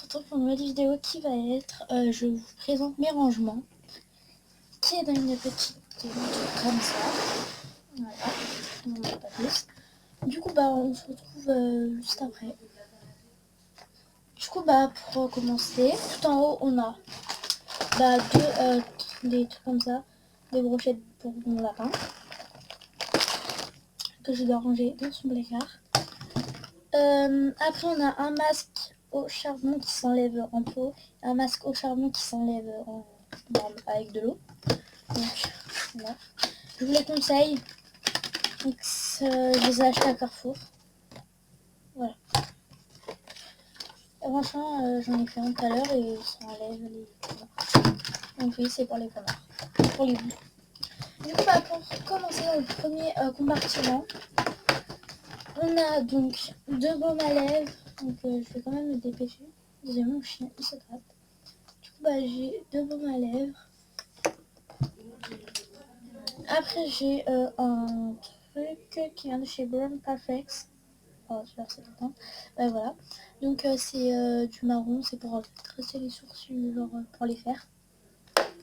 retrouve pour une nouvelle vidéo qui va être, je vous présente mes rangements, qui est dans une petite comme ça. Voilà, on n'en a pas plus. Du coup, on se retrouve juste après. Du coup, pour commencer, tout en haut, on a des trucs comme ça, des brochettes pour mon lapin, que je dois ranger dans son placard. Après, on a un masque au charbon qui s'enlève en pot, un masque au charbon qui s'enlève avec de l'eau. Donc voilà, je vous les conseille. Donc, je les ai achetés à Carrefour. Voilà. Et franchement, j'en ai fait un tout à l'heure et ça enlève les canards. Donc oui, c'est pour les canards, pour les bouts. Du coup, pour commencer dans le premier compartiment, on a donc deux baumes à lèvres. Donc je vais quand même me dépêcher. Désolé, mon chien il se gratte. Du coup, j'ai deux baumes à lèvres. Après, j'ai un truc qui vient de chez Brown Perfects. Oh, c'est tout le temps. Voilà. Donc, c'est du marron, c'est pour tresser les sourcils, genre pour les faire.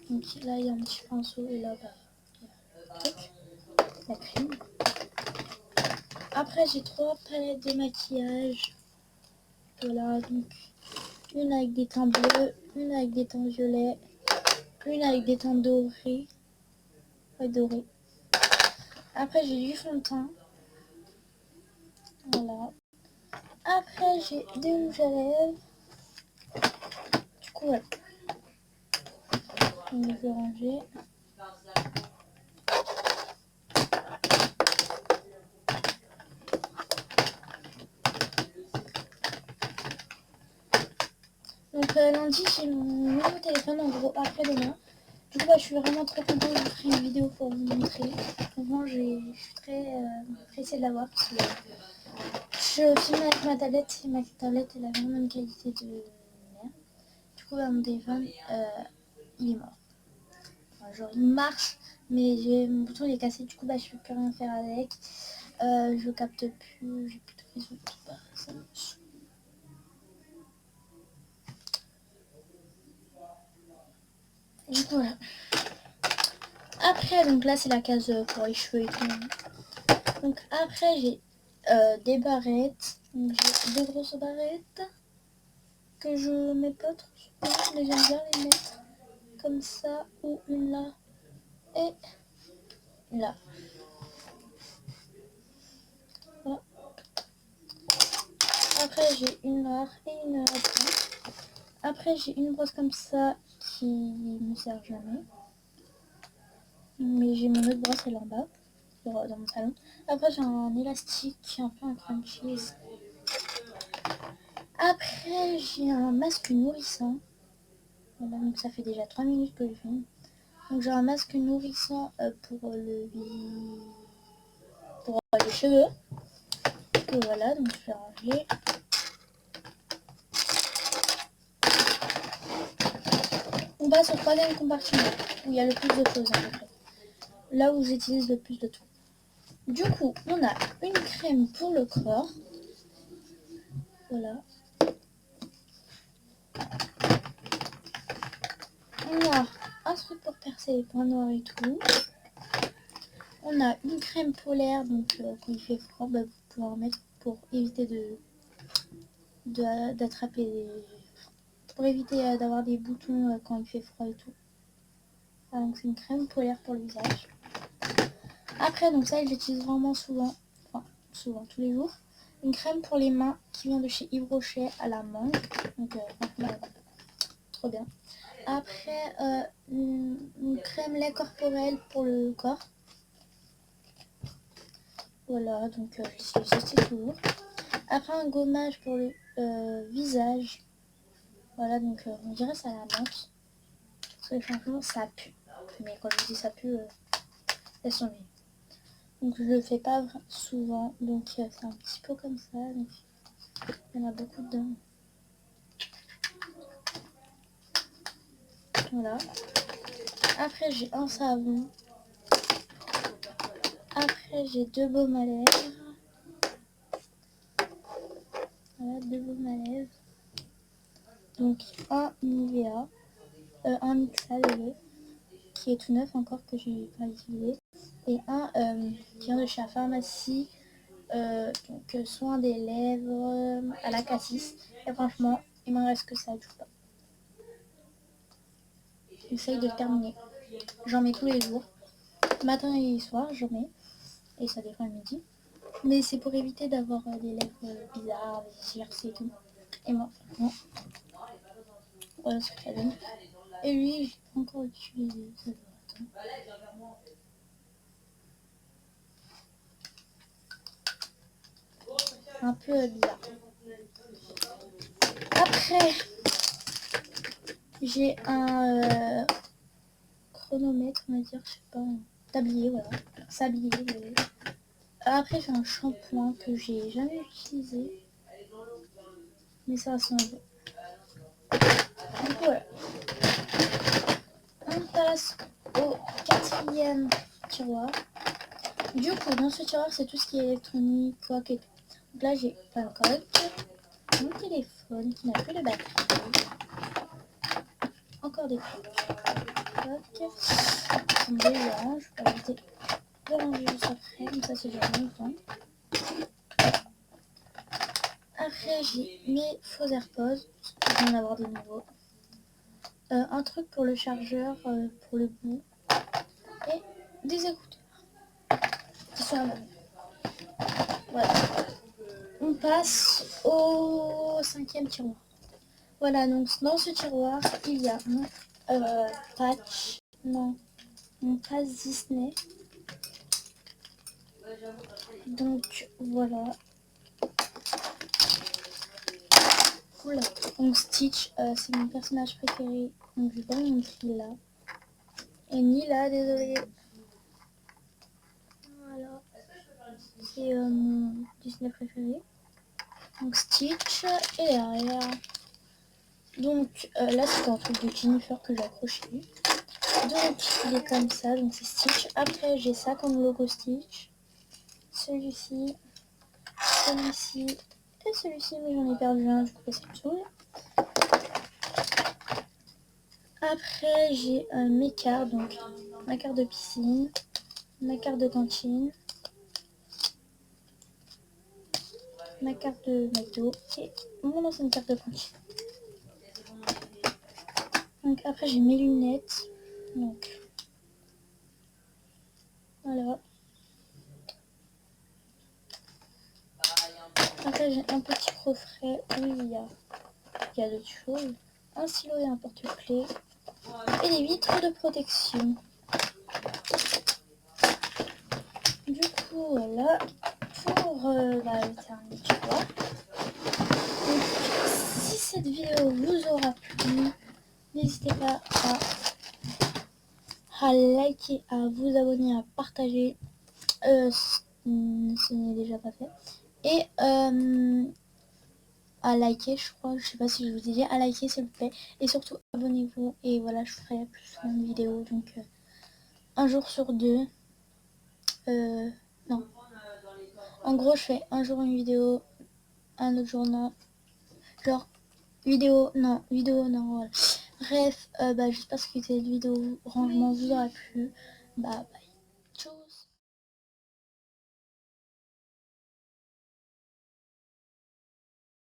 Donc là, il y a un petit pinceau et là, il y a le truc, la crème. Après, j'ai trois palettes de maquillage. Voilà, donc une avec des teints bleus, une avec des teints violets, une avec des teints dorés. Ouais, dorés. Après, j'ai du fond de teint. Voilà. Après, j'ai des rouges à lèvres. Du coup, voilà. Donc, je vais ranger. Donc, lundi, j'ai mon nouveau téléphone, en gros, après-demain. Du coup, je suis vraiment trop contente de vous faire une vidéo pour vous montrer. Vraiment, je suis très pressée de l'avoir parce que je filme avec ma tablette et ma tablette elle a vraiment une qualité de merde. Du coup, mon téléphone, il est mort. Enfin, genre, il marche, mais mon bouton il est cassé. Du coup, je peux plus rien faire avec. Je capte plus, j'ai plus de réseau. Ça me saoule. Du coup, voilà. Après, donc là, c'est la case pour les cheveux et tout. Donc après, j'ai des barrettes. Donc j'ai deux grosses barrettes que je mets pas trop souvent, mais j'aime bien les mettre comme ça, ou une là et là. Voilà. Après, j'ai une noire et une blanche. Après, j'ai une brosse comme ça qui ne sert jamais. Mais j'ai mon autre brosse, elle est en bas, dans mon salon. Après, j'ai un élastique, un peu un crunchies. Après, j'ai un masque nourrissant. Voilà, donc ça fait déjà 3 minutes que je filme. Donc j'ai un masque nourrissant pour les cheveux. Et voilà, donc je vais ranger. On passe au troisième compartiment où il y a le plus de choses à peu près. Là où j'utilise le plus de tout. Du coup, on a une crème pour le corps. Voilà. On a un truc pour percer les points noirs et tout. On a une crème polaire, donc quand il fait froid, vous pouvez en mettre pour éviter d'attraper pour éviter d'avoir des boutons quand il fait froid et tout. Voilà, donc c'est une crème polaire pour le visage. Après, donc ça, je l'utilise vraiment souvent, enfin souvent, tous les jours. Une crème pour les mains qui vient de chez Yves Rocher à la mangue. Donc franchement, trop bien. Après, une crème lait corporel pour le corps. Voilà, donc j'utilise ceci toujours. Après, un gommage pour le visage. Voilà, donc on dirait ça à la menthe. Parce que franchement, ça pue. Mais quand je dis ça pue, elles sont vives. Donc je le fais pas souvent. Donc c'est un petit pot comme ça. Donc il y en a beaucoup dedans. Voilà. Après, j'ai un savon. Après, j'ai deux baumes à lèvres. Voilà, deux baumes à lèvres. Donc un Nivea, un Mixa qui est tout neuf encore que j'ai pas utilisé, et un qui vient de chez la pharmacie, donc soin des lèvres à la cassis. Et franchement, il m'en reste que ça, du coup. J'essaye de le terminer. J'en mets tous les jours, matin et soir, j'en mets, et ça dépend le midi. Mais c'est pour éviter d'avoir des lèvres bizarres, des gercés et tout. Et moi, franchement, voilà ce que ça donne. Et lui, je l'ai pas encore utilisé, ça doit attendre. Un peu bizarre. Après, j'ai un chronomètre, on va dire, je sais pas, un tablier, voilà. Sablier. Après, j'ai un shampoing que j'ai jamais utilisé, mais ça sent bon. Donc voilà. On passe au quatrième tiroir. Du coup, dans ce tiroir, c'est tout ce qui est électronique, coque et tout. Donc là, j'ai un coque, mon téléphone qui n'a plus de batterie, encore des coques, sont déjà, je peux arrêter de ranger juste après, comme ça c'est déjà longtemps. Après, j'ai mes faux AirPods, je viens en avoir des nouveaux. Un truc pour le chargeur, pour le bout, et des écouteurs qui sont à mon. Voilà. On passe au cinquième tiroir. Voilà, donc dans ce tiroir, il y a mon patch, non, mon pass Disney. Donc voilà. Oula. Donc Stitch, c'est mon personnage préféré. Donc je vais pas vous montrer là. Et ni là, désolé. Voilà. C'est mon Disney préféré. Donc Stitch et derrière. Donc là c'est un truc de Jennifer que j'ai accroché. Donc il est comme ça, donc c'est Stitch. Après j'ai ça comme logo Stitch. Celui-ci, celui-ci et celui-ci, mais j'en ai perdu un, du coup ça me saoule. Après j'ai mes cartes, donc ma carte de piscine, ma carte de cantine, ma carte de McDo et mon ancienne carte de cantine. Donc après j'ai mes lunettes, donc voilà. Après j'ai un petit coffret où il y a d'autres choses, un stylo et un porte-clés et des vitres de protection. Du coup voilà pour le dernier tiroir. Donc si cette vidéo vous aura plu, n'hésitez pas à liker, à vous abonner, à partager, ce n'est déjà pas fait, et à liker, je crois, je sais pas si je vous ai dit, à liker s'il vous plaît, et surtout abonnez-vous, et voilà, je ferai plus souvent de vidéos, donc un jour sur deux, non, en gros je fais un jour une vidéo, un autre jour non, genre vidéo non, voilà. Bref, j'espère que cette vidéo rangement vous aura plu, bye.